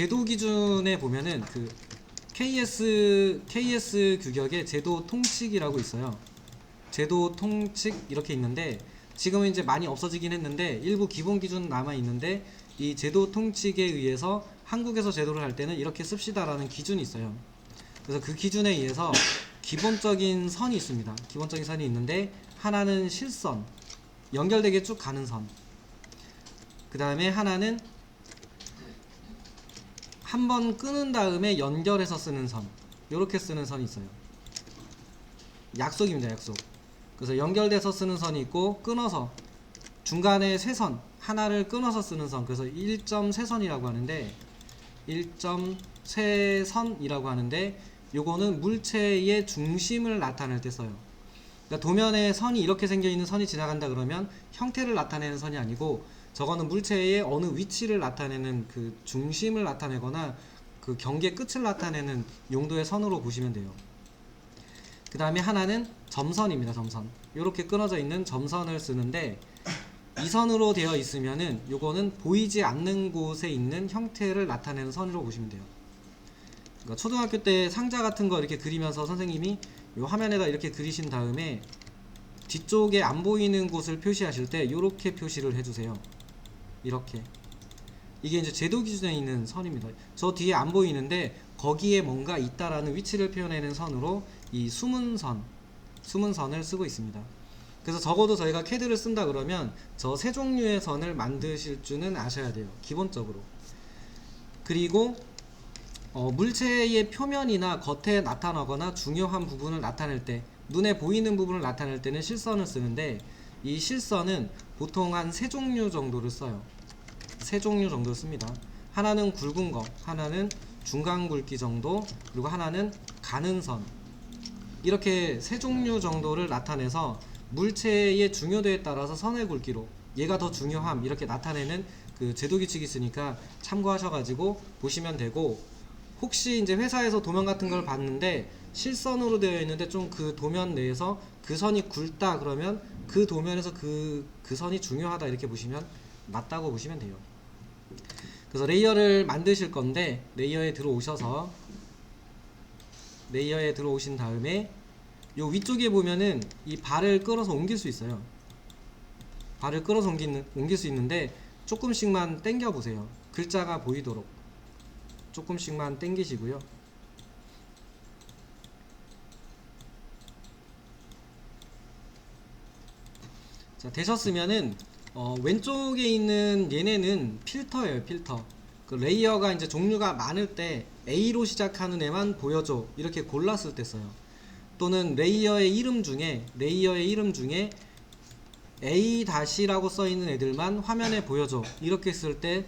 제도 기준에 보면은 그 KS 규격에 제도 통칙이라고 있어요. 제도 통칙 이렇게 있는데 지금은 이제 많이 없어지긴 했는데 일부 기본 기준 남아 있는데 이 제도 통칙에 의해서 한국에서 제도를 할 때는 이렇게 씁시다라는 기준이 있어요. 그래서 그 기준에 의해서 기본적인 선이 있습니다. 기본적인 선이 있는데 하나는 실선, 연결되게 쭉 가는 선. 그 다음에 하나는 한번 끊은 다음에 연결해서 쓰는 선. 이렇게 쓰는 선이 있어요. 약속입니다. 약속. 그래서 연결돼서 쓰는 선이 있고 끊어서 중간에 쇄선 하나를 끊어서 쓰는 선. 그래서 1.쇄선이라고 하는데 1.쇄선이라고 하는데 요거는 물체의 중심을 나타낼 때 써요. 그러니까 도면에 선이 이렇게 생겨있는 선이 지나간다 그러면 형태를 나타내는 선이 아니고 저거는 물체의 어느 위치를 나타내는 그 중심을 나타내거나 그 경계 끝을 나타내는 용도의 선으로 보시면 돼요. 그 다음에 하나는 점선입니다. 점선. 이렇게 끊어져 있는 점선을 쓰는데 이 선으로 되어 있으면은 요거는 보이지 않는 곳에 있는 형태를 나타내는 선으로 보시면 돼요. 그러니까 초등학교 때 상자 같은 거 이렇게 그리면서 선생님이 요 화면에다 이렇게 그리신 다음에 뒤쪽에 안 보이는 곳을 표시하실 때 이렇게 표시를 해주세요. 이렇게. 이게 이제 제도 기준에 있는 선입니다. 저 뒤에 안 보이는데 거기에 뭔가 있다라는 위치를 표현하는 선으로 이 숨은선을 쓰고 있습니다. 그래서 적어도 저희가 CAD를 쓴다 그러면 저 세 종류의 선을 만드실 줄은 아셔야 돼요. 기본적으로. 그리고 물체의 표면이나 겉에 나타나거나 중요한 부분을 나타낼 때, 눈에 보이는 부분을 나타낼 때는 실선을 쓰는데 이 실선은 보통 한 세 종류 정도를 써요. 세 종류 정도 씁니다. 하나는 굵은 거, 하나는 중간 굵기 정도, 그리고 하나는 가는 선. 이렇게 세 종류 정도를 나타내서 물체의 중요도에 따라서 선의 굵기로 얘가 더 중요함 이렇게 나타내는 그 제도 규칙이 있으니까 참고하셔가지고 보시면 되고, 혹시 이제 회사에서 도면 같은 걸 봤는데 실선으로 되어 있는데 좀 그 도면 내에서 그 선이 굵다 그러면 그 도면에서 그 선이 중요하다 이렇게 보시면 맞다고 보시면 돼요. 그래서 레이어를 만드실 건데 레이어에 들어오신 다음에 요 위쪽에 보면은 이 발을 끌어서 옮길 수 있어요. 발을 끌어서 옮길 수 있는데 조금씩만 당겨 보세요. 글자가 보이도록 조금씩만 당기시고요. 자, 되셨으면은 왼쪽에 있는 얘네는 필터예요. 필터. 그 레이어가 이제 종류가 많을 때 A로 시작하는 애만 보여줘 이렇게 골랐을 때 써요. 또는 레이어의 이름 중에 A-라고 써있는 애들만 화면에 보여줘 이렇게 쓸 때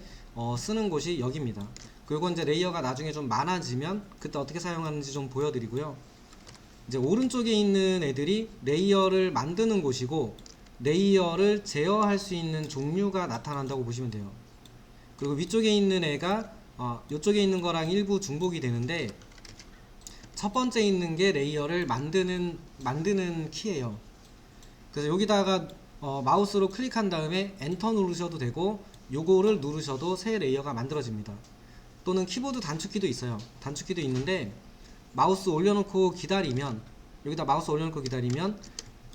쓰는 곳이 여기입니다. 그리고 이제 레이어가 나중에 좀 많아지면 그때 어떻게 사용하는지 좀 보여드리고요. 이제 오른쪽에 있는 애들이 레이어를 만드는 곳이고 레이어를 제어할 수 있는 종류가 나타난다고 보시면 돼요. 그리고 위쪽에 있는 애가 이쪽에 있는 거랑 일부 중복이 되는데 첫 번째 있는 게 레이어를 만드는 키예요. 그래서 여기다가 마우스로 클릭한 다음에 엔터 누르셔도 되고 요거를 누르셔도 새 레이어가 만들어집니다. 또는 키보드 단축키도 있어요. 단축키도 있는데 마우스 올려놓고 기다리면 여기다 마우스 올려놓고 기다리면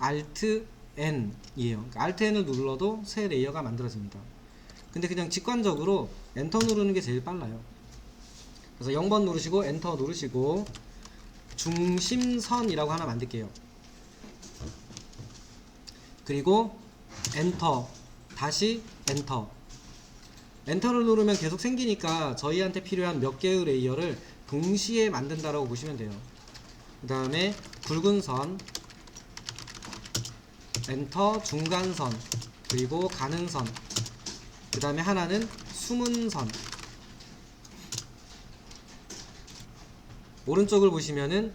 Alt N이에요. 그러니까 Alt N을 눌러도 새 레이어가 만들어집니다. 근데 그냥 직관적으로 엔터 누르는 게 제일 빨라요. 그래서 0번 누르시고 엔터 누르시고 중심선이라고 하나 만들게요. 그리고 엔터 다시 엔터. 엔터를 누르면 계속 생기니까 저희한테 필요한 몇 개의 레이어를 동시에 만든다라고 보시면 돼요. 그 다음에 굵은 선, 엔터, 중간선, 그리고 가는 선, 그 다음에 하나는 숨은 선. 오른쪽을 보시면은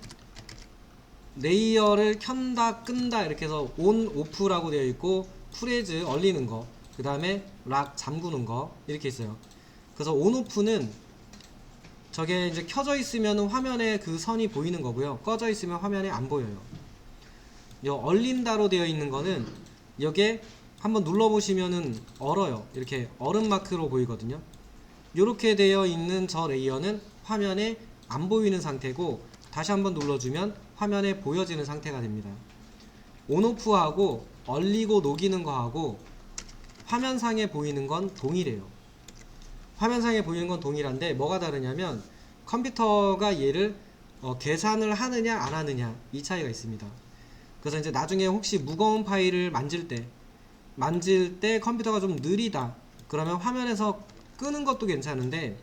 레이어를 켠다 끈다 이렇게 해서 온 오프라고 되어 있고 프레즈 얼리는 거, 그 다음에 락 잠그는 거 이렇게 있어요. 그래서 온 오프는 저게 이제 켜져 있으면 화면에 그 선이 보이는 거고요. 꺼져 있으면 화면에 안 보여요. 요 얼린다로 되어 있는 거는 여기에 한번 눌러보시면은 얼어요. 이렇게 얼음 마크로 보이거든요. 이렇게 되어 있는 저 레이어는 화면에 안 보이는 상태고, 다시 한번 눌러주면 화면에 보여지는 상태가 됩니다. 온오프하고 얼리고 녹이는 거하고 화면상에 보이는 건 동일해요. 화면상에 보이는 건 동일한데 뭐가 다르냐면 컴퓨터가 얘를 계산을 하느냐 안 하느냐, 이 차이가 있습니다. 그래서 이제 나중에 혹시 무거운 파일을 만질 때 컴퓨터가 좀 느리다 그러면 화면에서 끄는 것도 괜찮은데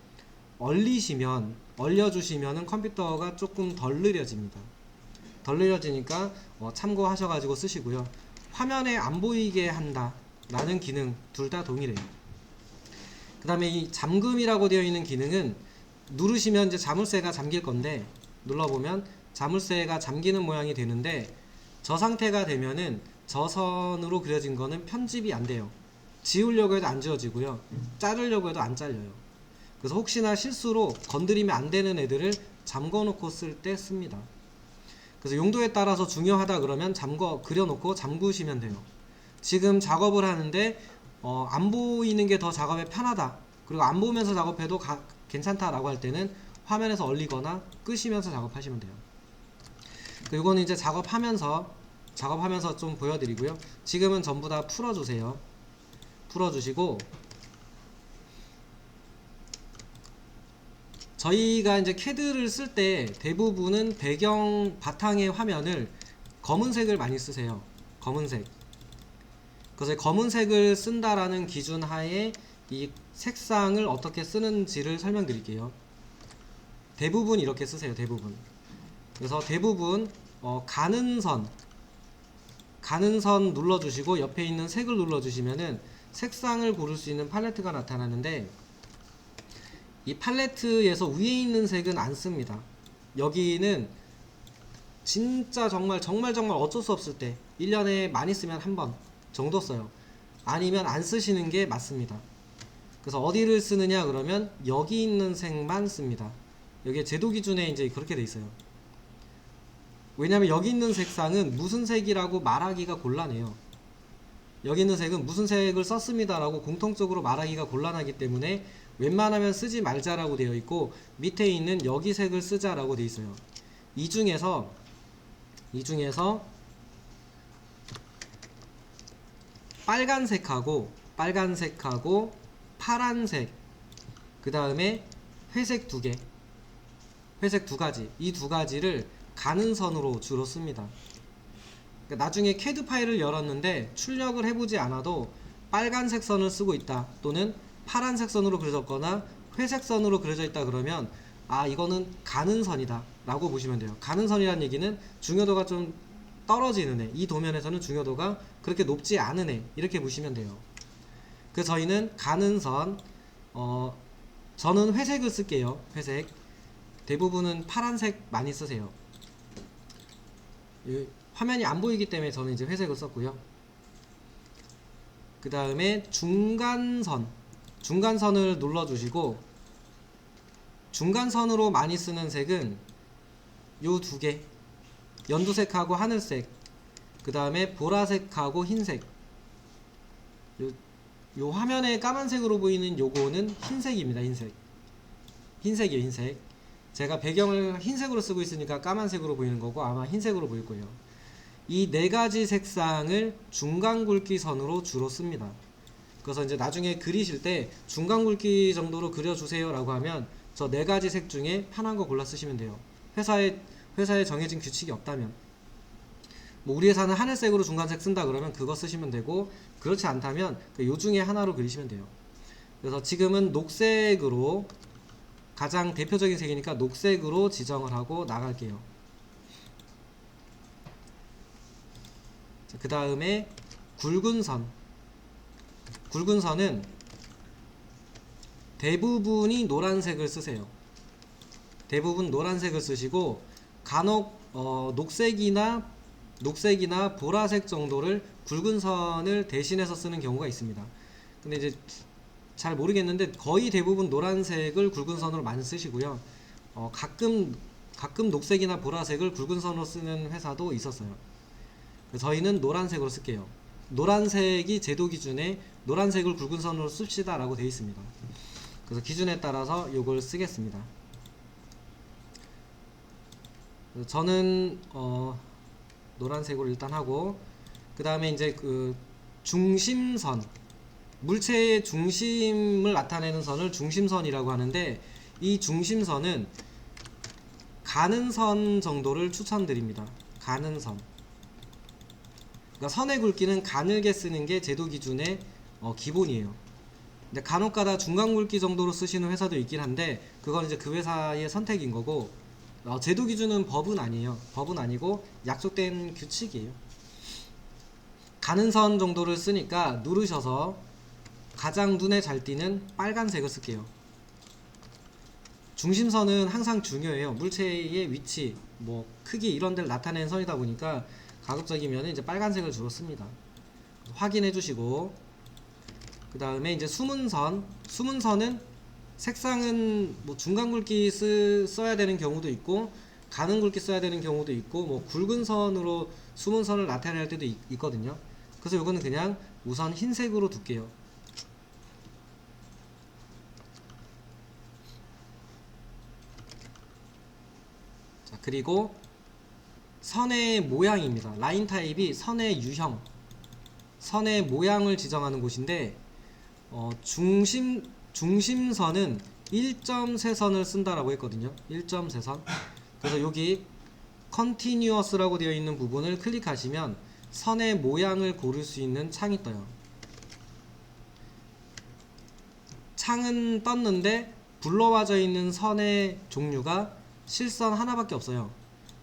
얼려주시면은 컴퓨터가 조금 덜 느려집니다. 덜 느려지니까 참고하셔가지고 쓰시고요. 화면에 안 보이게 한다 라는 기능 둘 다 동일해요. 그 다음에 이 잠금이라고 되어 있는 기능은 누르시면 이제 자물쇠가 잠길 건데, 눌러보면 자물쇠가 잠기는 모양이 되는데, 저 상태가 되면은 저 선으로 그려진 거는 편집이 안 돼요. 지우려고 해도 안 지워지고요, 자르려고 해도 안 잘려요. 그래서 혹시나 실수로 건드리면 안 되는 애들을 잠궈 놓고 쓸 때 씁니다. 그래서 용도에 따라서 중요하다 그러면 그려놓고 잠그시면 돼요. 지금 작업을 하는데 안 보이는 게 더 작업에 편하다, 그리고 안 보면서 작업해도 괜찮다라고 할 때는 화면에서 얼리거나 끄시면서 작업하시면 돼요. 이거는 이제 작업하면서 좀 보여드리고요. 지금은 전부 다 풀어주세요. 풀어주시고, 저희가 이제 캐드를 쓸 때 대부분은 배경 바탕의 화면을 검은색을 많이 쓰세요. 검은색. 그래서 검은색을 쓴다라는 기준 하에 이 색상을 어떻게 쓰는지를 설명드릴게요. 대부분 이렇게 쓰세요. 대부분. 그래서 대부분 가는 선 눌러주시고 옆에 있는 색을 눌러주시면은 색상을 고를 수 있는 팔레트가 나타나는데, 이 팔레트에서 위에 있는 색은 안 씁니다. 여기는 진짜 정말 어쩔 수 없을 때 1년에 많이 쓰면 한 번 정도 써요. 아니면 안 쓰시는 게 맞습니다. 그래서 어디를 쓰느냐 그러면 여기 있는 색만 씁니다. 여기에 제도 기준에 이제 그렇게 돼 있어요. 왜냐면 여기 있는 색상은 무슨 색이라고 말하기가 곤란해요. 여기 있는 색은 무슨 색을 썼습니다 라고 공통적으로 말하기가 곤란하기 때문에 웬만하면 쓰지 말자라고 되어 있고, 밑에 있는 여기 색을 쓰자라고 되어 있어요. 이 중에서 빨간색하고 파란색, 그 다음에 회색 두 가지, 이 두 가지를 가는 선으로 주로 씁니다. 그러니까 나중에 캐드 파일을 열었는데 출력을 해보지 않아도 빨간색 선을 쓰고 있다, 또는 파란색 선으로 그려졌거나 회색 선으로 그려져 있다 그러면 이거는 가는 선이다 라고 보시면 돼요. 가는 선이라는 얘기는 중요도가 좀 떨어지는 애, 이 도면에서는 중요도가 그렇게 높지 않은 애, 이렇게 보시면 돼요. 그래서 저희는 가는 선, 저는 회색을 쓸게요. 회색. 대부분은 파란색 많이 쓰세요. 화면이 안 보이기 때문에 저는 이제 회색을 썼고요. 그 다음에 중간선을 눌러주시고, 중간선으로 많이 쓰는 색은 요 두 개, 연두색하고 하늘색, 그 다음에 보라색하고 흰색. 요 화면에 까만색으로 보이는 요거는 흰색입니다. 흰색이에요. 흰색. 제가 배경을 흰색으로 쓰고 있으니까 까만색으로 보이는 거고, 아마 흰색으로 보일 거예요. 이 네 가지 색상을 중간 굵기 선으로 주로 씁니다. 그래서 이제 나중에 그리실 때 중간 굵기 정도로 그려주세요 라고 하면 저 네 가지 색 중에 편한 거 골라 쓰시면 돼요. 회사에 정해진 규칙이 없다면. 뭐 우리 회사는 하늘색으로 중간색 쓴다 그러면 그거 쓰시면 되고, 그렇지 않다면 요 중에 하나로 그리시면 돼요. 그래서 지금은 녹색으로, 가장 대표적인 색이니까 녹색으로 지정을 하고 나갈게요. 그 다음에 굵은 선은 대부분이 노란색을 쓰세요. 대부분 노란색을 쓰시고, 간혹 녹색이나 보라색 정도를 굵은 선을 대신해서 쓰는 경우가 있습니다. 근데 이제 잘 모르겠는데 거의 대부분 노란색을 굵은 선으로 많이 쓰시고요. 가끔 녹색이나 보라색을 굵은 선으로 쓰는 회사도 있었어요. 저희는 노란색으로 쓸게요. 노란색이 제도 기준에 노란색을 굵은 선으로 씁시다 라고 되어 있습니다. 그래서 기준에 따라서 요걸 쓰겠습니다. 저는 노란색으로 일단 하고, 그 다음에 이제 그 중심선, 물체의 중심을 나타내는 선을 중심선이라고 하는데, 이 중심선은 가는 선 정도를 추천드립니다. 가는 선. 그러니까 선의 굵기는 가늘게 쓰는 게 제도 기준의 기본이에요. 근데 간혹가다 중간 굵기 정도로 쓰시는 회사도 있긴 한데, 그건 이제 그 회사의 선택인 거고, 제도 기준은 법은 아니에요. 법은 아니고 약속된 규칙이에요. 가는 선 정도를 쓰니까 누르셔서 가장 눈에 잘 띄는 빨간색을 쓸게요. 중심선은 항상 중요해요. 물체의 위치, 뭐 크기 이런 데를 나타내는 선이다 보니까 가급적이면 이제 빨간색을 주로 씁니다. 확인해 주시고, 그 다음에 이제 숨은선. 숨은선은 색상은 뭐 중간 굵기 써야 되는 경우도 있고, 가는 굵기 써야 되는 경우도 있고, 뭐 굵은 선으로 숨은 선을 나타낼 때도 있거든요. 그래서 요거는 그냥 우선 흰색으로 둘게요. 자, 그리고 선의 모양입니다. 라인 타입이 선의 유형, 선의 모양을 지정하는 곳인데, 중심선은 1.3선을 쓴다라고 했거든요. 1.3선. 그래서 여기 Continuous라고 되어 있는 부분을 클릭하시면 선의 모양을 고를 수 있는 창이 떠요. 창은 떴는데 불러와져 있는 선의 종류가 실선 하나밖에 없어요.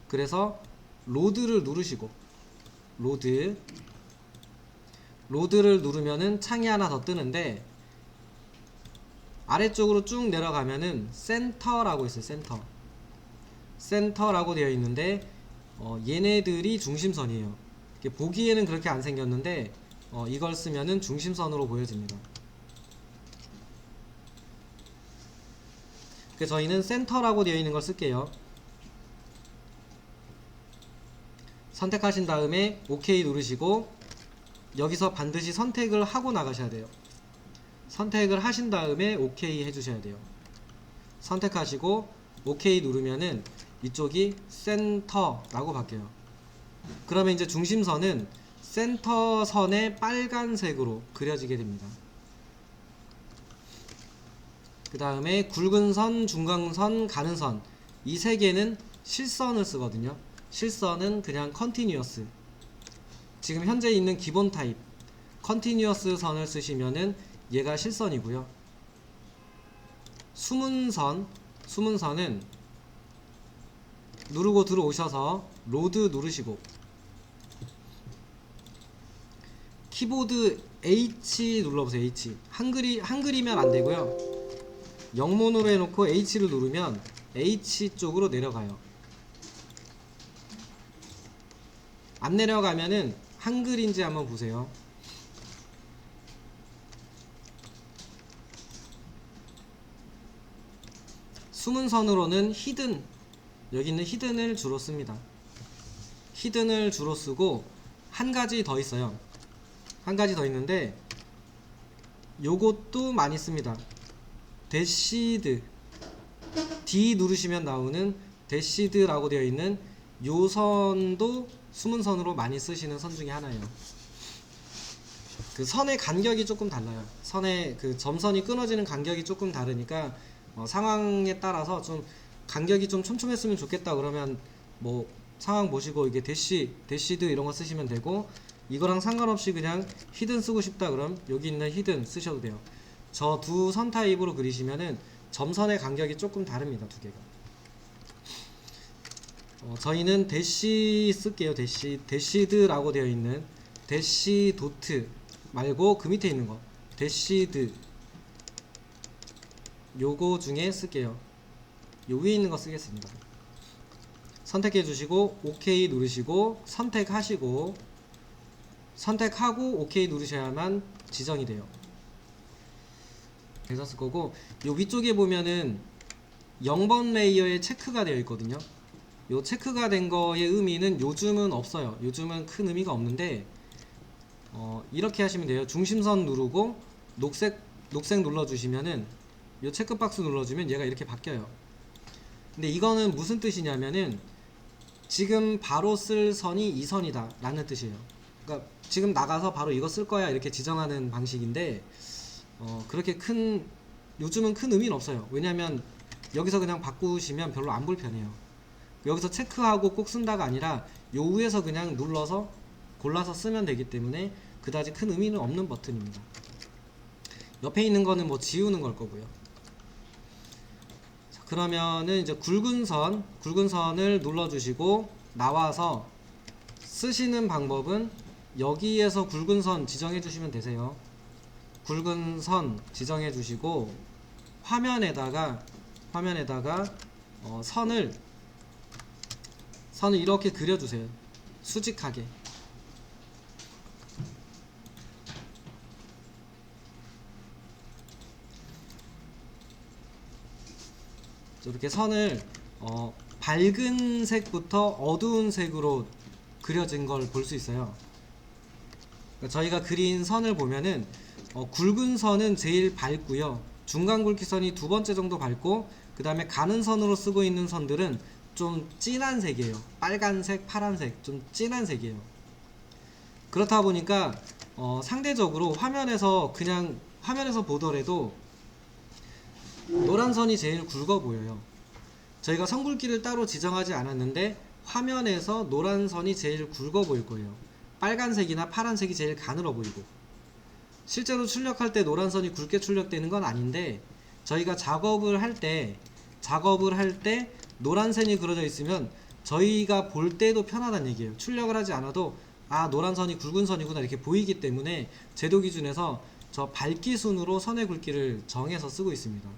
그래서 로드를 누르시고, 로드를 누르면은 창이 하나 더 뜨는데, 아래쪽으로 쭉 내려가면은 센터라고 있어요. 센터라고 되어 있는데, 얘네들이 중심선이에요. 보기에는 그렇게 안 생겼는데 이걸 쓰면은 중심선으로 보여집니다. 그래서 저희는 센터라고 되어 있는 걸 쓸게요. 선택하신 다음에 OK 누르시고, 여기서 반드시 선택을 하고 나가셔야 돼요. 선택을 하신 다음에 OK 해주셔야 돼요. 선택하시고 OK 누르면은 이쪽이 센터라고 바뀌어요. 그러면 이제 중심선은 센터선의 빨간색으로 그려지게 됩니다. 그 다음에 굵은 선, 중간선, 가는 선, 이 세 개는 실선을 쓰거든요. 실선은 그냥 컨티뉴어스, 지금 현재 있는 기본 타입 컨티뉴어스 선을 쓰시면은 얘가 실선이고요. 숨은선은 누르고 들어오셔서 로드 누르시고, 키보드 H 눌러보세요. H. 한글이면 안되고요. 영문으로 해놓고 H를 누르면 H 쪽으로 내려가요. 안 내려가면은 한글인지 한번 보세요. 숨은선으로는 히든, 여기 있는 히든을 주로 씁니다. 히든을 주로 쓰고, 한 가지 더 있어요. 한 가지 더 있는데 요것도 많이 씁니다. 대시드, D 누르시면 나오는 대시드라고 되어 있는 요 선도 숨은선으로 많이 쓰시는 선 중에 하나예요. 그 선의 간격이 조금 달라요. 선의 그 점선이 끊어지는 간격이 조금 다르니까 상황에 따라서 좀 간격이 좀 촘촘했으면 좋겠다 그러면 뭐 상황 보시고 이게 대시드 이런 거 쓰시면 되고, 이거랑 상관없이 그냥 히든 쓰고 싶다 그럼 여기 있는 히든 쓰셔도 돼요. 저 두 선 타입으로 그리시면은 점선의 간격이 조금 다릅니다. 두 개가. 저희는 대시 쓸게요. 대시드라고 되어 있는 대시 도트 말고 그 밑에 있는 거 대시드, 요거 중에 쓸게요. 요 위에 있는 거 쓰겠습니다. 선택해 주시고 OK 누르시고 선택하고 OK 누르셔야만 지정이 돼요. 그래서 쓸 거고, 요 위쪽에 보면은 0번 레이어에 체크가 되어 있거든요. 요 체크가 된 거의 의미는 요즘은 없어요. 요즘은 큰 의미가 없는데, 이렇게 하시면 돼요. 중심선 누르고 녹색 눌러주시면은 요 체크박스 눌러주면 얘가 이렇게 바뀌어요. 근데 이거는 무슨 뜻이냐면은 지금 바로 쓸 선이 이 선이다 라는 뜻이에요. 그러니까 지금 나가서 바로 이거 쓸 거야 이렇게 지정하는 방식인데 그렇게 요즘은 큰 의미는 없어요. 왜냐면 여기서 그냥 바꾸시면 별로 안 불편해요. 여기서 체크하고 꼭 쓴다가 아니라 요 위에서 그냥 눌러서 골라서 쓰면 되기 때문에 그다지 큰 의미는 없는 버튼입니다. 옆에 있는 거는 뭐 지우는 걸 거고요. 자, 그러면은 이제 굵은 선을 눌러주시고 나와서 쓰시는 방법은 여기에서 굵은 선 지정해 주시면 되세요. 굵은 선 지정해 주시고 화면에다가 선을 이렇게 그려주세요. 수직하게. 이렇게 선을 밝은 색부터 어두운 색으로 그려진 걸 볼 수 있어요. 그러니까 저희가 그린 선을 보면은 굵은 선은 제일 밝고요. 중간 굵기선이 두 번째 정도 밝고, 그 다음에 가는 선으로 쓰고 있는 선들은 좀 진한 색이에요. 빨간색, 파란색, 좀 진한 색이에요. 그렇다 보니까 상대적으로 화면에서 보더라도 노란 선이 제일 굵어 보여요. 저희가 선 굵기를 따로 지정하지 않았는데 화면에서 노란 선이 제일 굵어 보일 거예요. 빨간색이나 파란색이 제일 가늘어 보이고, 실제로 출력할 때 노란 선이 굵게 출력되는 건 아닌데 저희가 작업을 할 때 노란 선이 그려져 있으면 저희가 볼 때도 편하다는 얘기예요. 출력을 하지 않아도 노란 선이 굵은 선이구나 이렇게 보이기 때문에 제도 기준에서 저 밝기 순으로 선의 굵기를 정해서 쓰고 있습니다.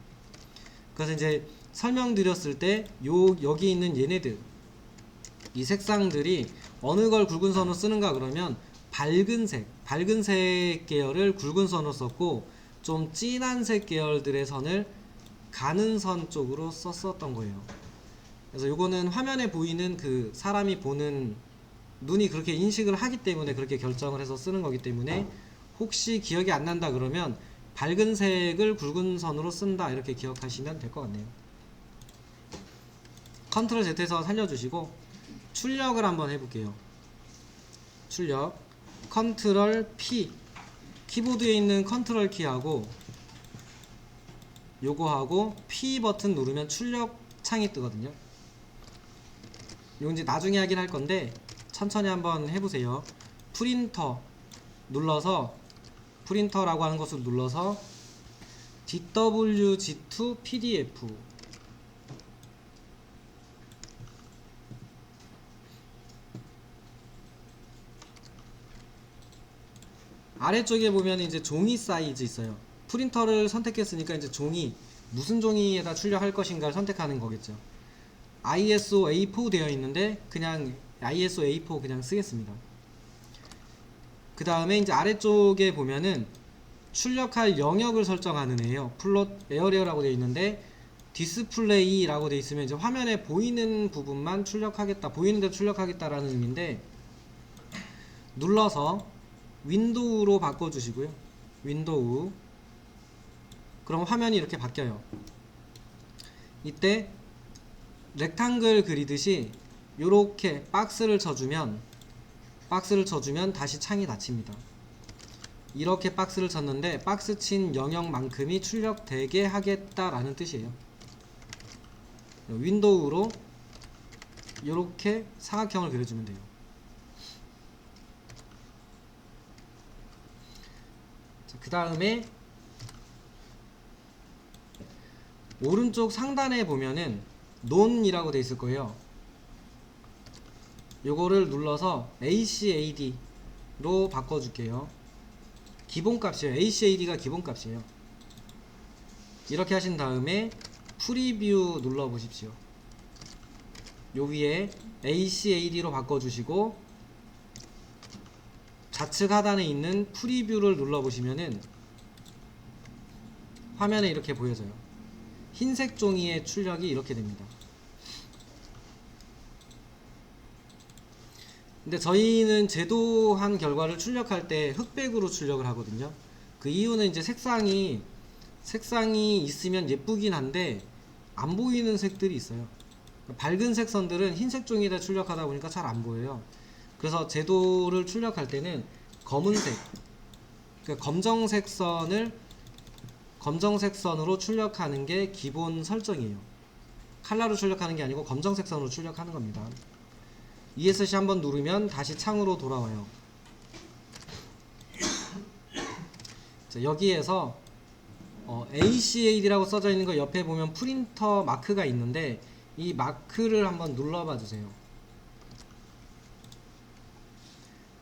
그래서 이제 설명드렸을 때 여기 있는 얘네들, 이 색상들이 어느 걸 굵은 선으로 쓰는가 그러면 밝은색 계열을 굵은 선으로 썼고, 좀 진한색 계열들의 선을 가는 선 쪽으로 썼었던 거예요. 그래서 요거는 화면에 보이는 그 사람이 보는 눈이 그렇게 인식을 하기 때문에 그렇게 결정을 해서 쓰는 거기 때문에, 혹시 기억이 안 난다 그러면 밝은색을 굵은 선으로 쓴다 이렇게 기억하시면 될 것 같네요. 컨트롤 Z에서 살려주시고 출력을 한번 해볼게요. 출력 컨트롤 P, 키보드에 있는 컨트롤 키하고 요거하고 P 버튼 누르면 출력 창이 뜨거든요. 이건 이제 나중에 하긴 할 건데 천천히 한번 해보세요. 프린터 눌러서, 프린터라고 하는 것을 눌러서 DWG2 PDF 아래쪽에 보면 이제 종이 사이즈 있어요. 프린터를 선택했으니까 이제 종이, 무슨 종이에다 출력할 것인가를 선택하는 거겠죠. ISO A4 되어 있는데 그냥 ISO A4 그냥 쓰겠습니다. 그 다음에 이제 아래쪽에 보면은 출력할 영역을 설정하는 애예요. 플롯 에어리어라고 되어 있는데 디스플레이라고 되어 있으면 이제 화면에 보이는 부분만 출력하겠다, 보이는 대로 출력하겠다라는 의미인데, 눌러서 윈도우로 바꿔주시고요. 윈도우. 그럼 화면이 이렇게 바뀌어요. 이때 렉탱글 그리듯이 요렇게 박스를 쳐주면 다시 창이 닫힙니다. 이렇게 박스를 쳤는데 박스 친 영역만큼이 출력되게 하겠다라는 뜻이에요. 윈도우로 요렇게 사각형을 그려주면 돼요. 그 다음에 오른쪽 상단에 보면은 논이라고 되어 있을 거예요. 요거를 눌러서 ACAD로 바꿔줄게요. 기본값이에요. ACAD가 기본값이에요. 이렇게 하신 다음에 프리뷰 눌러보십시오. 요 위에 ACAD로 바꿔주시고 좌측 하단에 있는 프리뷰를 눌러보시면은 화면에 이렇게 보여져요. 흰색 종이의 출력이 이렇게 됩니다. 근데 저희는 제도한 결과를 출력할 때 흑백으로 출력을 하거든요. 그 이유는 이제 색상이 색상이 있으면 예쁘긴 한데 안 보이는 색들이 있어요. 밝은 색선들은 흰색 종이에다 출력하다 보니까 잘 안 보여요. 그래서 제도를 출력할 때는 검은색, 그러니까 검정색 선으로 출력하는 게 기본 설정이에요. 칼라로 출력하는 게 아니고 검정색 선으로 출력하는 겁니다. ESC 한번 누르면 다시 창으로 돌아와요. 자, 여기에서 ACAD라고 써져 있는 거 옆에 보면 프린터 마크가 있는데 이 마크를 한번 눌러봐 주세요.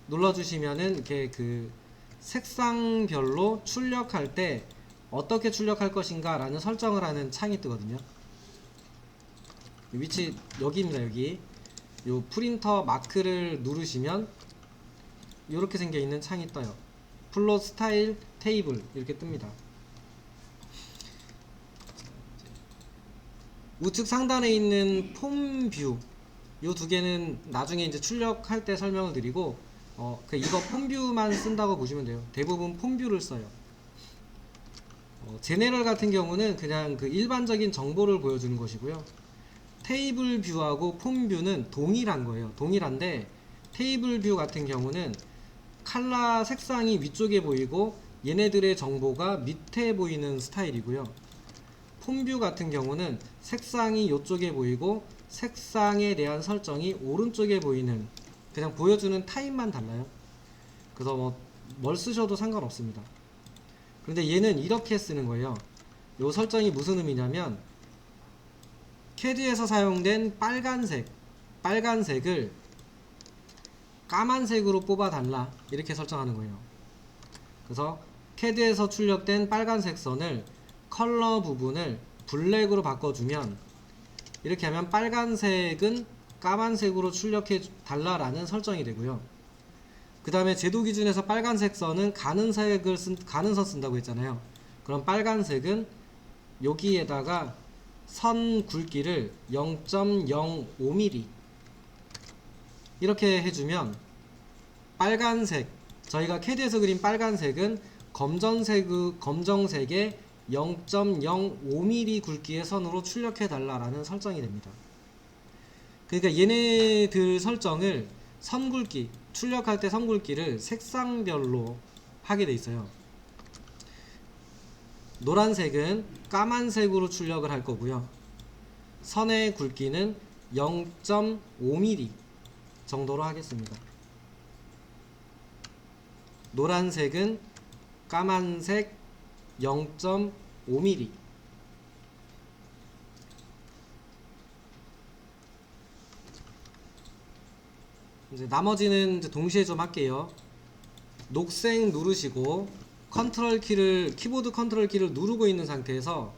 눌러주시면은 이렇게 그 색상별로 출력할 때 어떻게 출력할 것인가 라는 설정을 하는 창이 뜨거든요. 위치 여기입니다. 여기 요 프린터 마크를 누르시면 이렇게 생겨 있는 창이 떠요. 플롯 스타일 테이블 이렇게 뜹니다. 우측 상단에 있는 폼 뷰, 요 두 개는 나중에 이제 출력할 때 설명을 드리고, 이거 폼 뷰만 쓴다고 보시면 돼요. 대부분 폼 뷰를 써요. 제네럴 같은 경우는 그냥 그 일반적인 정보를 보여주는 것이고요. 테이블 뷰하고 폼 뷰는 동일한 거예요. 동일한데, 테이블 뷰 같은 경우는 칼라 색상이 위쪽에 보이고, 얘네들의 정보가 밑에 보이는 스타일이고요. 폼뷰 같은 경우는 색상이 이쪽에 보이고 색상에 대한 설정이 오른쪽에 보이는, 그냥 보여주는 타입만 달라요. 그래서 뭘 쓰셔도 상관없습니다. 그런데 얘는 이렇게 쓰는 거예요. 요 설정이 무슨 의미냐면 캐드에서 사용된 빨간색을 까만색으로 뽑아 달라 이렇게 설정하는 거예요. 그래서 캐드에서 출력된 빨간색 선을 컬러 부분을 블랙으로 바꿔주면, 이렇게 하면 빨간색은 까만색으로 출력해 달라라는 설정이 되고요. 그 다음에 제도 기준에서 빨간색 선은 가는 선 쓴다고 했잖아요. 그럼 빨간색은 여기에다가 선 굵기를 0.05mm 이렇게 해주면 빨간색, 저희가 캐드에서 그린 빨간색은 검정색의 0.05mm 굵기의 선으로 출력해 달라라는 설정이 됩니다. 그러니까 얘네들 설정을 선 굵기, 출력할 때 선 굵기를 색상별로 하게 돼 있어요. 노란색은 까만색으로 출력을 할 거고요. 선의 굵기는 0.5mm 정도로 하겠습니다. 노란색은 까만색 0.5mm, 이제 나머지는 이제 동시에 좀 할게요. 녹색 누르시고 키보드 컨트롤 키를 누르고 있는 상태에서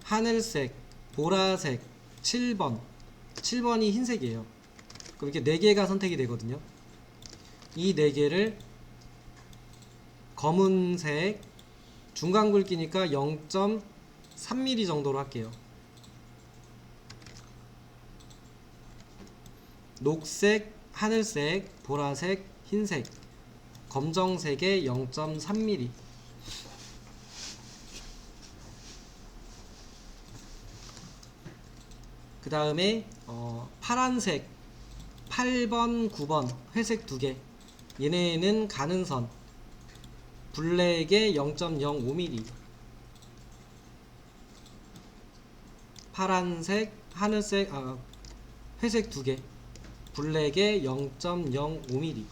하늘색, 보라색, 7번이 흰색이에요. 그럼 이렇게 4개가 선택이 되거든요. 이 4개를 검은색, 중간 굵기니까 0.3mm 정도로 할게요. 녹색, 하늘색, 보라색, 흰색, 검정색의 0.3mm. 그 다음에 파란색 8번, 9번 회색 2개, 얘네는 가는 선 블랙의 0.05mm. 파란색, 하늘색, 회색 2개, 블랙의 0.05mm.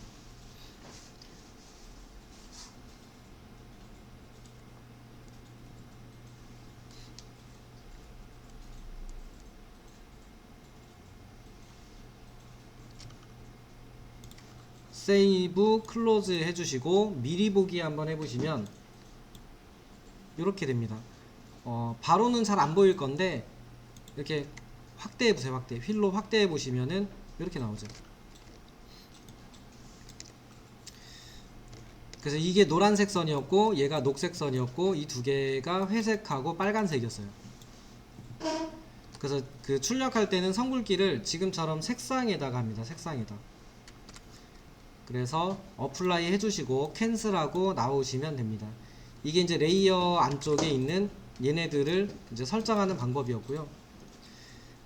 세이브, 클로즈 해주시고 미리 보기 한번 해보시면 이렇게 됩니다. 바로는 잘 안 보일 건데 이렇게 확대해 보세요. 휠로 확대해 보시면은 이렇게 나오죠. 그래서 이게 노란색 선이었고 얘가 녹색 선이었고 이 2개가 회색하고 빨간색이었어요. 그래서 그 출력할 때는 선 굵기를 지금처럼 색상에다가 합니다. 색상에다. 그래서 어플라이 해주시고 캔슬하고 나오시면 됩니다. 이게 이제 레이어 안쪽에 있는 얘네들을 이제 설정하는 방법이었고요.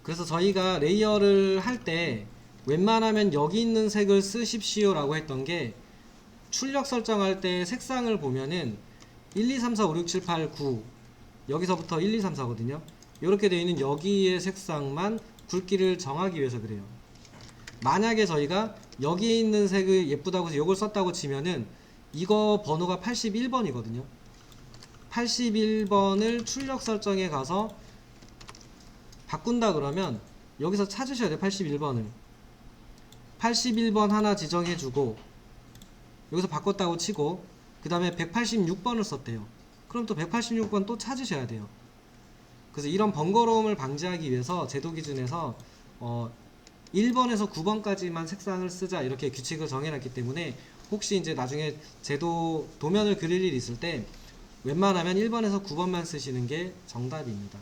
그래서 저희가 레이어를 할 때 웬만하면 여기 있는 색을 쓰십시오 라고 했던 게, 출력 설정할 때 색상을 보면은 1, 2, 3, 4, 5, 6, 7, 8, 9 여기서부터 1, 2, 3, 4거든요 이렇게 되어 있는 여기의 색상만 굵기를 정하기 위해서 그래요. 만약에 저희가 여기에 있는 색을 예쁘다고 해서 이걸 썼다고 치면은 이거 번호가 81번이거든요 81번을 출력 설정에 가서 바꾼다 그러면 여기서 찾으셔야 돼요. 81번을 81번 하나 지정해주고, 여기서 바꿨다고 치고 그 다음에 186번을 썼대요. 그럼 또 186번 또 찾으셔야 돼요. 그래서 이런 번거로움을 방지하기 위해서 제도 기준에서 1번에서 9번까지만 색상을 쓰자 이렇게 규칙을 정해놨기 때문에, 혹시 이제 나중에 제도 도면을 그릴 일이 있을 때 웬만하면 1번에서 9번만 쓰시는 게 정답입니다.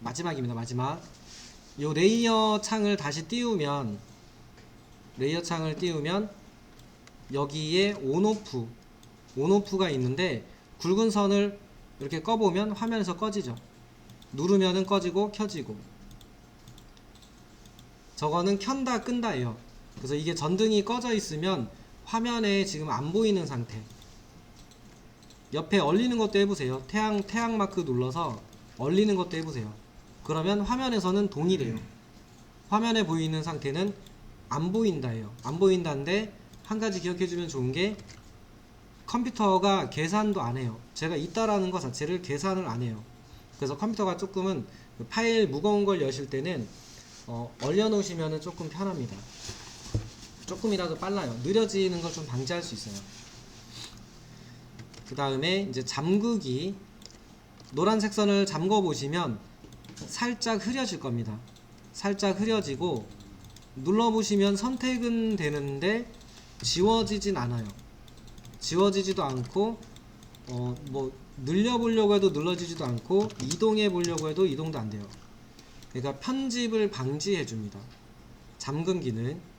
마지막입니다. 마지막. 요 레이어 창을 다시 띄우면, 레이어 창을 띄우면 여기에 온오프가 있는데, 굵은 선을 이렇게 꺼보면 화면에서 꺼지죠. 누르면은 꺼지고 켜지고. 저거는 켠다 끈다예요. 그래서 이게 전등이 꺼져 있으면 화면에 지금 안 보이는 상태. 옆에 얼리는 것도 해보세요. 태양 마크 눌러서 얼리는 것도 해보세요. 그러면 화면에서는 동일해요. 화면에 보이는 상태는 안 보인다예요. 안 보인다인데, 한 가지 기억해주면 좋은 게, 컴퓨터가 계산도 안 해요. 제가 있다라는 것 자체를 계산을 안 해요. 그래서 컴퓨터가 조금은 파일 무거운 걸 여실 때는 얼려놓으시면 조금 편합니다. 조금이라도 빨라요. 느려지는 걸 좀 방지할 수 있어요. 그 다음에 이제 잠그기. 노란색 선을 잠궈 보시면 살짝 흐려질 겁니다. 살짝 흐려지고, 눌러보시면 선택은 되는데 지워지진 않아요. 지워지지도 않고, 뭐 늘려보려고 해도 눌러지지도 않고, 이동해 보려고 해도 이동도 안 돼요. 그러니까 편집을 방지해 줍니다. 잠금기는.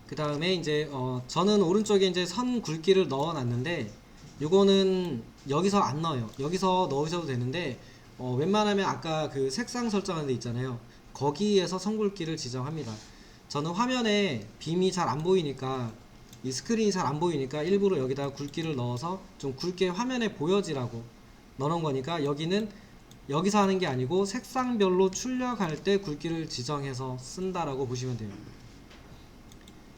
그 다음에 이제 저는 오른쪽에 이제 선 굵기를 넣어 놨는데, 요거는 여기서 안 넣어요. 여기서 넣으셔도 되는데, 웬만하면 아까 그 색상 설정하는 데 있잖아요. 거기에서 선 굵기를 지정합니다. 저는 화면에 빔이 잘 안 보이니까, 이 스크린이 잘 안 보이니까 일부러 여기다가 굵기를 넣어서 좀 굵게 화면에 보여지라고 넣어놓은 거니까, 여기는 여기서 하는 게 아니고 색상별로 출력할 때 굵기를 지정해서 쓴다라고 보시면 돼요.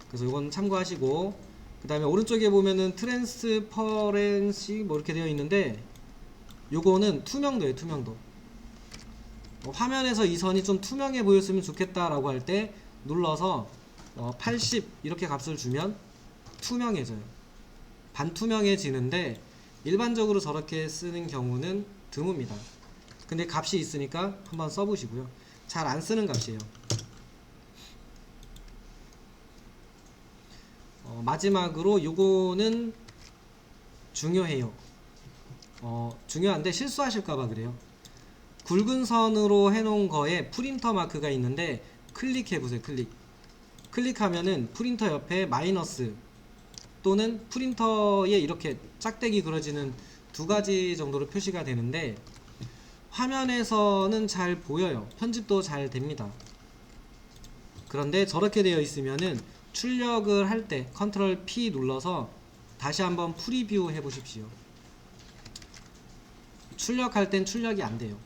그래서 이건 참고하시고, 그 다음에 오른쪽에 보면은 트랜스퍼런시 뭐 이렇게 되어 있는데, 요거는 투명도예요. 투명도. 화면에서 이 선이 좀 투명해 보였으면 좋겠다라고 할 때 눌러서 80 이렇게 값을 주면 투명해져요. 반투명해지는데, 일반적으로 저렇게 쓰는 경우는 드뭅니다. 근데 값이 있으니까 한번 써보시고요. 잘 안 쓰는 값이에요. 마지막으로 요거는 중요해요. 중요한데 실수하실까봐 그래요. 굵은 선으로 해놓은 거에 프린터 마크가 있는데, 클릭해보세요. 클릭하면은 프린터 옆에 마이너스 또는 프린터에 이렇게 짝대기 그려지는 두 가지 정도로 표시가 되는데, 화면에서는 잘 보여요. 편집도 잘 됩니다. 그런데 저렇게 되어 있으면은 출력을 할 때 컨트롤 P 눌러서 다시 한번 프리뷰 해 보십시오. 출력할 땐 출력이 안 돼요.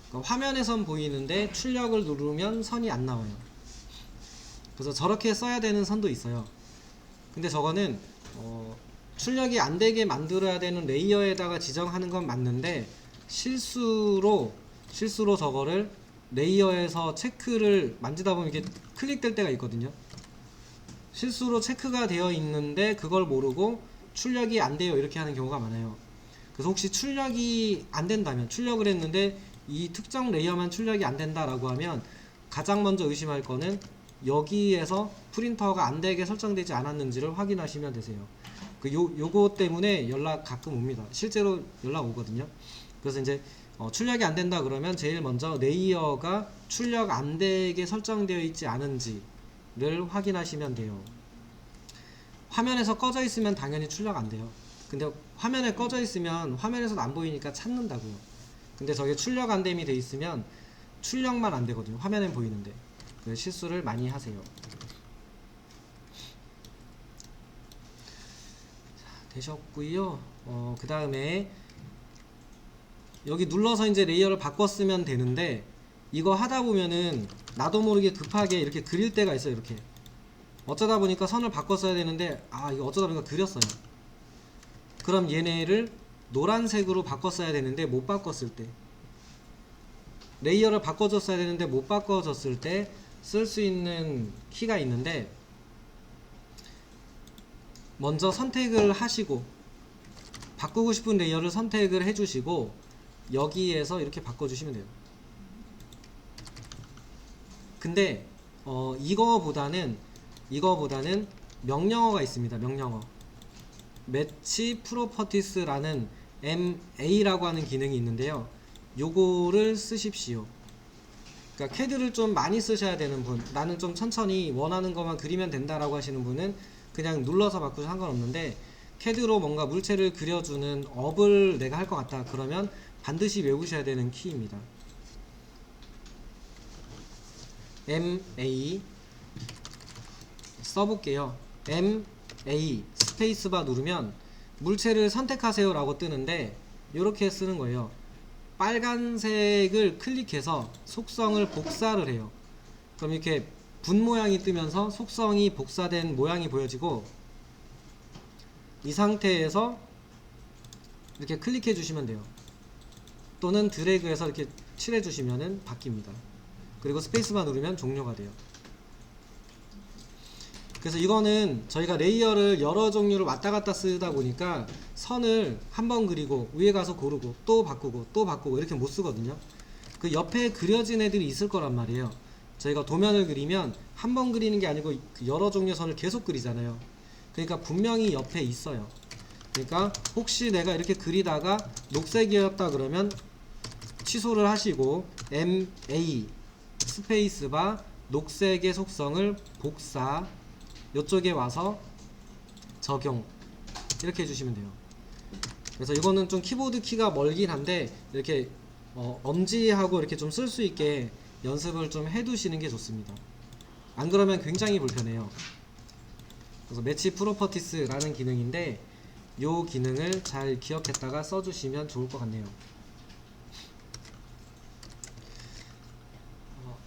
그러니까 화면에선 보이는데 출력을 누르면 선이 안 나와요. 그래서 저렇게 써야 되는 선도 있어요. 근데 저거는 출력이 안 되게 만들어야 되는 레이어에다가 지정하는 건 맞는데, 실수로 저거를 레이어에서 체크를 만지다 보면 이게 클릭될 때가 있거든요. 실수로 체크가 되어 있는데 그걸 모르고 출력이 안 돼요 이렇게 하는 경우가 많아요. 그래서 혹시 출력이 안 된다면, 출력을 했는데 이 특정 레이어만 출력이 안 된다라고 하면, 가장 먼저 의심할 거는 여기에서 프린터가 안 되게 설정되지 않았는지를 확인하시면 되세요. 요거 때문에 연락 가끔 옵니다. 실제로 연락 오거든요. 그래서 이제 출력이 안 된다 그러면 제일 먼저 레이어가 출력 안 되게 설정되어 있지 않은지를 확인하시면 돼요. 화면에서 꺼져 있으면 당연히 출력 안 돼요. 근데 화면에 꺼져 있으면 화면에서도 안 보이니까 찾는다고요. 근데 저게 출력 안 됨이 돼 있으면 출력만 안 되거든요. 화면엔 보이는데. 그 실수를 많이 하세요. 되셨고요. 그 다음에 여기 눌러서 이제 레이어를 바꿨으면 되는데, 이거 하다 보면은 나도 모르게 급하게 이렇게 그릴 때가 있어요. 이렇게 어쩌다 보니까 선을 바꿨어야 되는데, 이거 어쩌다 보니까 그렸어요. 그럼 얘네를 노란색으로 바꿨어야 되는데 못 바꿨을 때, 레이어를 바꿔줬어야 되는데 못 바꿔줬을 때 쓸 수 있는 키가 있는데, 먼저 선택을 하시고 바꾸고 싶은 레이어를 선택을 해주시고 여기에서 이렇게 바꿔주시면 돼요. 근데 이거보다는 명령어가 있습니다. 명령어 매치 프로퍼티스라는 MA라고 하는 기능이 있는데요. 요거를 쓰십시오. 그러니까 캐드를 좀 많이 쓰셔야 되는 분, 나는 좀 천천히 원하는 것만 그리면 된다라고 하시는 분은 그냥 눌러서 바꾸셔도 상관없는데, 캐드로 뭔가 물체를 그려주는 업을 내가 할 것 같다 그러면 반드시 외우셔야 되는 키입니다. MA 써볼게요. MA 스페이스바 누르면 물체를 선택하세요 라고 뜨는데, 이렇게 쓰는 거예요. 빨간색을 클릭해서 속성을 복사를 해요. 그럼 이렇게 분 모양이 뜨면서 속성이 복사된 모양이 보여지고, 이 상태에서 이렇게 클릭해 주시면 돼요. 또는 드래그해서 이렇게 칠해 주시면 바뀝니다. 그리고 스페이스바 누르면 종료가 돼요. 그래서 이거는 저희가 레이어를 여러 종류를 왔다 갔다 쓰다 보니까 선을 한번 그리고 위에 가서 고르고 또 바꾸고 또 바꾸고 이렇게 못 쓰거든요. 그 옆에 그려진 애들이 있을 거란 말이에요. 저희가 도면을 그리면 한 번 그리는 게 아니고 여러 종류의 선을 계속 그리잖아요. 그러니까 분명히 옆에 있어요. 그러니까 혹시 내가 이렇게 그리다가 녹색이었다 그러면 취소를 하시고 MA 스페이스바 녹색의 속성을 복사, 이쪽에 와서 적용 이렇게 해주시면 돼요. 그래서 이거는 좀 키보드 키가 멀긴 한데 이렇게 엄지하고 이렇게 좀 쓸 수 있게 연습을 좀 해두시는 게 좋습니다. 안 그러면 굉장히 불편해요. 그래서 매치 프로퍼티스라는 기능인데 이 기능을 잘 기억했다가 써주시면 좋을 것 같네요.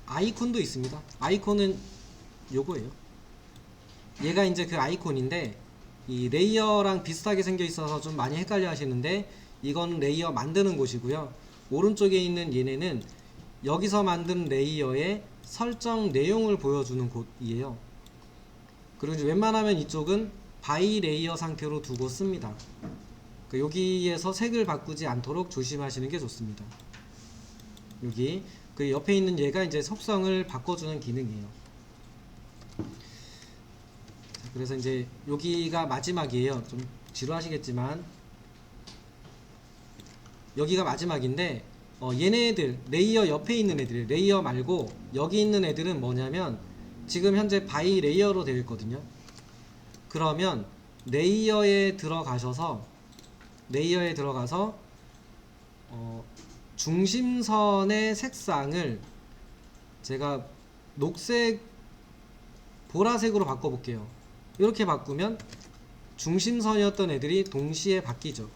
아이콘도 있습니다. 아이콘은 요거예요. 얘가 이제 그 아이콘인데, 이 레이어랑 비슷하게 생겨 있어서 좀 많이 헷갈려 하시는데, 이건 레이어 만드는 곳이고요. 오른쪽에 있는 얘네는 여기서 만든 레이어의 설정 내용을 보여주는 곳이에요. 그리고 이제 웬만하면 이쪽은 바이 레이어 상태로 두고 씁니다. 여기에서 색을 바꾸지 않도록 조심하시는 게 좋습니다. 여기 그 옆에 있는 얘가 이제 속성을 바꿔주는 기능이에요. 그래서 이제 여기가 마지막이에요. 좀 지루하시겠지만 여기가 마지막인데, 얘네들 레이어 옆에 있는 애들, 레이어 말고 여기 있는 애들은 뭐냐면 지금 현재 바이 레이어로 되어 있거든요. 그러면 레이어에 들어가서 중심선의 색상을 제가 녹색 보라색으로 바꿔볼게요. 이렇게 바꾸면 중심선이었던 애들이 동시에 바뀌죠.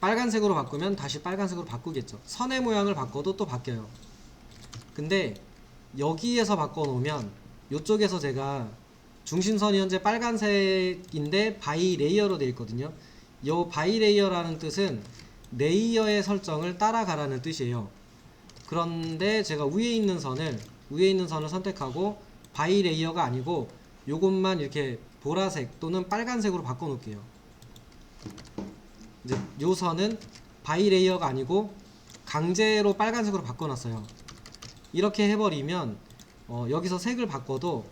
빨간색으로 바꾸면 다시 빨간색으로 바꾸겠죠. 선의 모양을 바꿔도 또 바뀌어요. 근데 여기에서 바꿔놓으면 이쪽에서 제가 중심선이 현재 빨간색인데 바이 레이어로 되어 있거든요. 이 바이 레이어라는 뜻은 레이어의 설정을 따라가라는 뜻이에요. 그런데 제가 위에 있는 선을 선택하고 바이 레이어가 아니고 요것만 이렇게 보라색 또는 빨간색으로 바꿔 놓을게요. 이제 요 선은 바이 레이어가 아니고 강제로 빨간색으로 바꿔 놨어요. 이렇게 해버리면 여기서 색을 바꿔도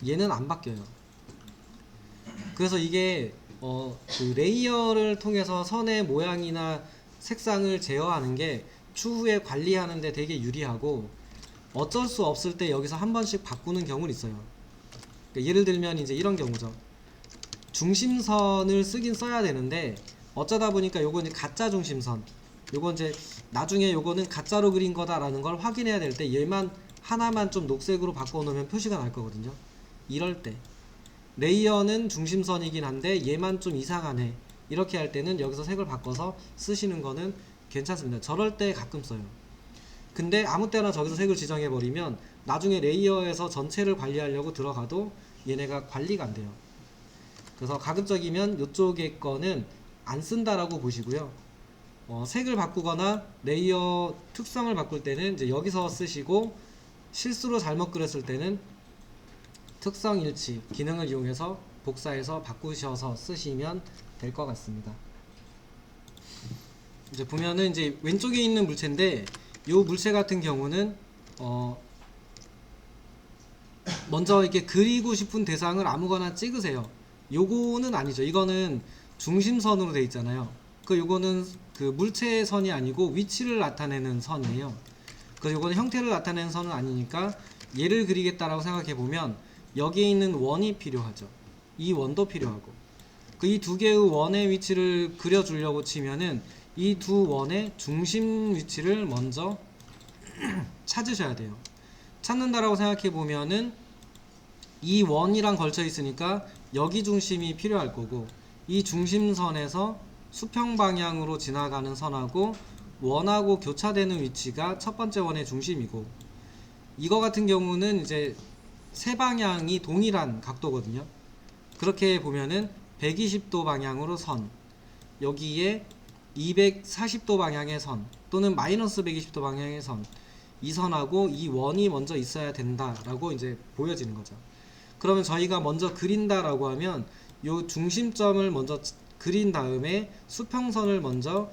얘는 안 바뀌어요. 그래서 이게 그 레이어를 통해서 선의 모양이나 색상을 제어하는 게 추후에 관리하는 데 되게 유리하고, 어쩔 수 없을 때 여기서 한 번씩 바꾸는 경우는 있어요. 그러니까 예를 들면 이제 이런 경우죠. 중심선을 쓰긴 써야 되는데 어쩌다 보니까 요거 이제 가짜 중심선, 요거 이제 나중에 요거는 가짜로 그린 거다라는 걸 확인해야 될 때 얘만 하나만 좀 녹색으로 바꿔 놓으면 표시가 날 거거든요. 이럴 때 레이어는 중심선이긴 한데 얘만 좀 이상하네, 이렇게 할 때는 여기서 색을 바꿔서 쓰시는 거는 괜찮습니다. 저럴 때 가끔 써요. 근데 아무 때나 저기서 색을 지정해 버리면 나중에 레이어에서 전체를 관리하려고 들어가도 얘네가 관리가 안 돼요. 그래서 가급적이면 이쪽의 거는 안 쓴다라고 보시고요. 색을 바꾸거나 레이어 특성을 바꿀 때는 이제 여기서 쓰시고, 실수로 잘못 그렸을 때는 특성 일치 기능을 이용해서 복사해서 바꾸셔서 쓰시면 될 것 같습니다. 이제 보면은 이제 왼쪽에 있는 물체인데, 이 물체 같은 경우는 먼저 이렇게 그리고 싶은 대상을 아무거나 찍으세요. 요거는 아니죠. 이거는 중심선으로 되어 있잖아요. 요거는 그 물체의 선이 아니고 위치를 나타내는 선이에요. 요거는 형태를 나타내는 선은 아니니까 얘를 그리겠다라고 생각해 보면 여기에 있는 원이 필요하죠. 이 원도 필요하고, 이 두 개의 원의 위치를 그려주려고 치면은 이 두 원의 중심 위치를 먼저 찾으셔야 돼요. 찾는다라고 생각해 보면은 이 원이랑 걸쳐 있으니까 여기 중심이 필요할 거고, 이 중심선에서 수평 방향으로 지나가는 선하고 원하고 교차되는 위치가 첫 번째 원의 중심이고, 이거 같은 경우는 이제 세 방향이 동일한 각도거든요. 그렇게 보면은 120도 방향으로 선, 여기에 240도 방향의 선, 또는 마이너스 120도 방향의 선, 이 선하고 이 원이 먼저 있어야 된다라고 이제 보여지는 거죠. 그러면 저희가 먼저 그린다라고 하면 요 중심점을 먼저 그린 다음에 수평선을 먼저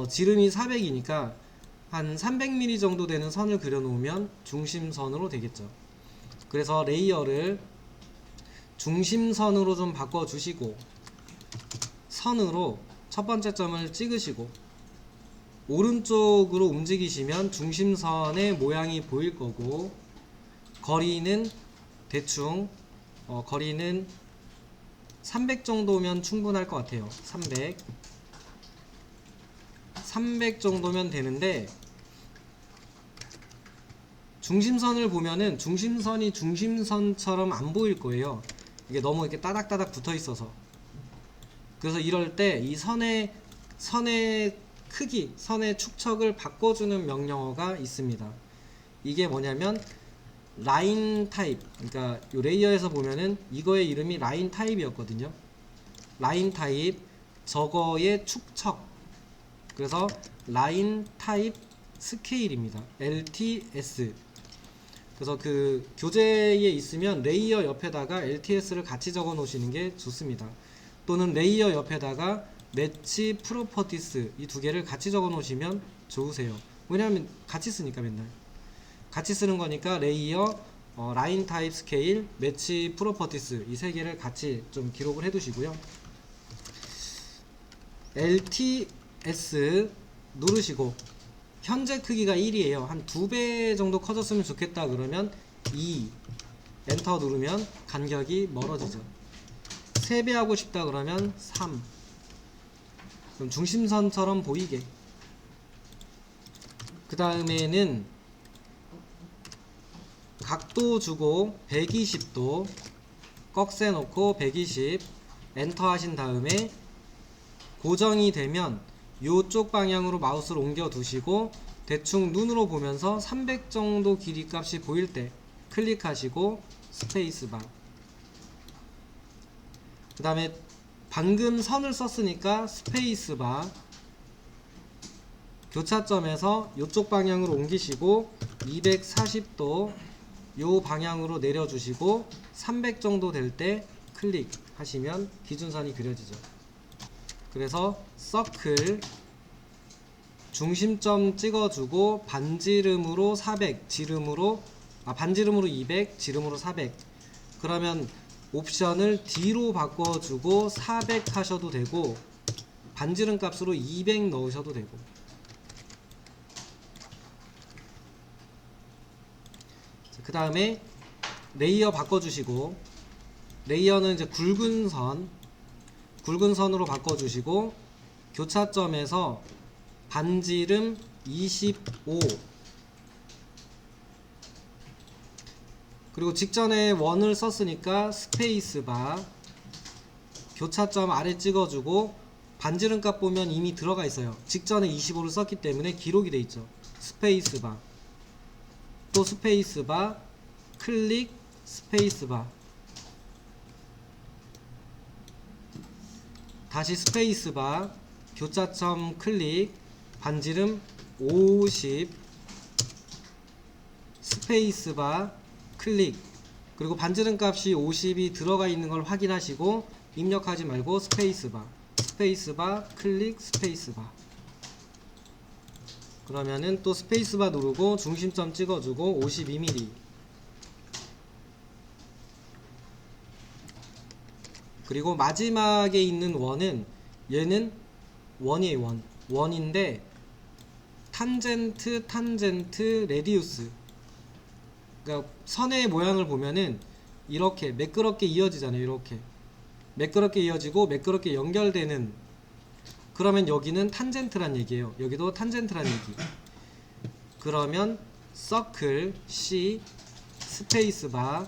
지름이 400이니까 한 300mm 정도 되는 선을 그려 놓으면 중심선으로 되겠죠. 그래서 레이어를 중심선으로 좀 바꿔 주시고, 선으로 첫 번째 점을 찍으시고 오른쪽으로 움직이시면 중심선의 모양이 보일 거고, 거리는 대충 거리는 300 정도면 충분할 것 같아요. 300 정도면 되는데, 중심선을 보면은 중심선이 중심선처럼 안 보일 거예요. 이게 너무 이렇게 따닥따닥 붙어 있어서. 그래서 이럴 때 이 선의 크기, 선의 축척을 바꿔주는 명령어가 있습니다. 이게 뭐냐면 라인 타입, 그러니까 요 레이어에서 보면은 이거의 이름이 라인 타입이었거든요. 라인 타입, 저거의 축척, 그래서 라인 타입 스케일입니다. LTS. 그래서 그 교재에 있으면 레이어 옆에다가 LTS를 같이 적어 놓으시는 게 좋습니다. 또는 레이어 옆에다가 매치 프로퍼티스, 이 두 개를 같이 적어 놓으시면 좋으세요. 왜냐하면 같이 쓰니까, 맨날 같이 쓰는 거니까 레이어, 라인 타입 스케일, 매치 프로퍼티스, 이 세 개를 같이 좀 기록을 해 두시고요. LTS 누르시고, 현재 크기가 1이에요. 한 2배 정도 커졌으면 좋겠다 그러면 2 엔터 누르면 간격이 멀어지죠. 3배 하고 싶다 그러면 3. 그럼 중심선처럼 보이게. 그 다음에는 각도 주고 120도 꺽쇠 놓고 120 엔터 하신 다음에 고정이 되면 요쪽 방향으로 마우스를 옮겨 두시고 대충 눈으로 보면서 300 정도 길이 값이 보일 때 클릭하시고 스페이스바. 그 다음에 방금 선을 썼으니까 스페이스바, 교차점에서 요쪽 방향으로 옮기시고 240도 요 방향으로 내려주시고 300 정도 될 때 클릭하시면 기준선이 그려지죠. 그래서 서클 중심점 찍어주고 반지름으로 400, 반지름으로 200, 지름으로 400. 그러면 옵션을 D로 바꿔주고 400 하셔도 되고 반지름 값으로 200 넣으셔도 되고. 그 다음에 레이어 바꿔주시고, 레이어는 이제 굵은 선으로 바꿔주시고, 교차점에서 반지름 25, 그리고 직전에 원을 썼으니까 스페이스바, 교차점 아래 찍어주고, 반지름 값 보면 이미 들어가 있어요. 직전에 25를 썼기 때문에 기록이 돼 있죠. 스페이스바, 또 스페이스바, 클릭, 스페이스바, 다시 스페이스바, 교차점 클릭, 반지름 50, 스페이스바, 클릭, 그리고 반지름 값이 50이 들어가 있는 걸 확인하시고 입력하지 말고 스페이스바, 스페이스바, 클릭, 스페이스바. 그러면은 또 스페이스바 누르고 중심점 찍어주고 52mm. 그리고 마지막에 있는 원은, 얘는 원이에요. 원인데 탄젠트, 레디우스. 그러니까 선의 모양을 보면은 이렇게 매끄럽게 이어지잖아요. 이렇게 매끄럽게 이어지고 매끄럽게 연결되는, 그러면 여기는 탄젠트란 얘기예요. 여기도 탄젠트란 얘기. 그러면 서클 C, 스페이스바,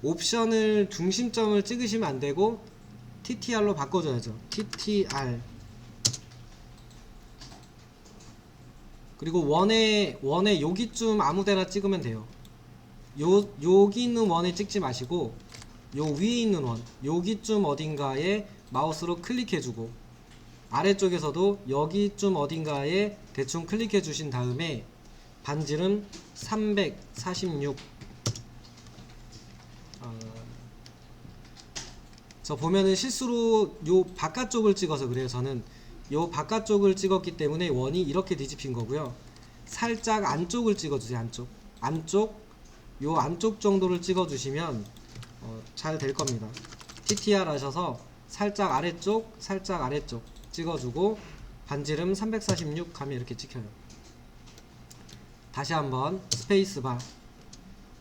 옵션을 중심점을 찍으시면 안 되고 TTR로 바꿔줘야죠. TTR. 그리고 원에 여기쯤 아무데나 찍으면 돼요. 여기 있는 원에 찍지 마시고 요 위에 있는 원, 여기쯤 어딘가에 마우스로 클릭해주고, 아래쪽에서도 여기쯤 어딘가에 대충 클릭해 주신 다음에 반지름 346. 저 보면은 실수로 요 바깥쪽을 찍어서 그래요. 저는 요 바깥쪽을 찍었기 때문에 원이 이렇게 뒤집힌 거고요. 살짝 안쪽을 찍어주세요. 요 안쪽 정도를 찍어주시면 잘 될 겁니다. TTR 하셔서 살짝 아래쪽 찍어주고 반지름 346 가면 이렇게 찍혀요. 다시 한번 스페이스바,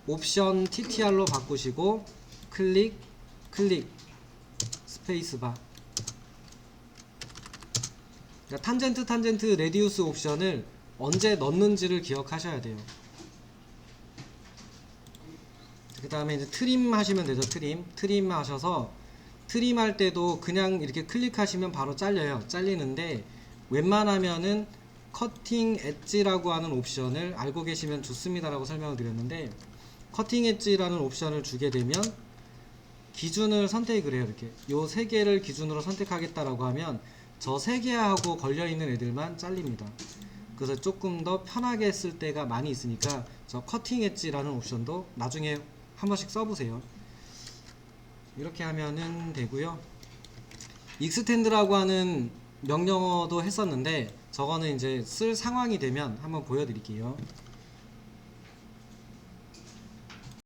옵션 TTR로 바꾸시고 클릭, 스페이스바. 그러니까 탄젠트, 레디우스 옵션을 언제 넣는지를 기억하셔야 돼요. 그 다음에 이제 트림 하시면 되죠. 트림 하셔서, 트림 할 때도 그냥 이렇게 클릭하시면 바로 잘리는데 웬만하면은 커팅 엣지라고 하는 옵션을 알고 계시면 좋습니다 라고 설명을 드렸는데, 커팅 엣지라는 옵션을 주게 되면 기준을 선택을 해요. 이렇게 요 세 개를 기준으로 선택하겠다라고 하면 저 세 개하고 걸려있는 애들만 잘립니다. 그래서 조금 더 편하게 쓸 때가 많이 있으니까 저 커팅 엣지라는 옵션도 나중에 한 번씩 써보세요. 이렇게 하면은 되고요. 익스텐드라고 하는 명령어도 했었는데 저거는 이제 쓸 상황이 되면 한번 보여드릴게요.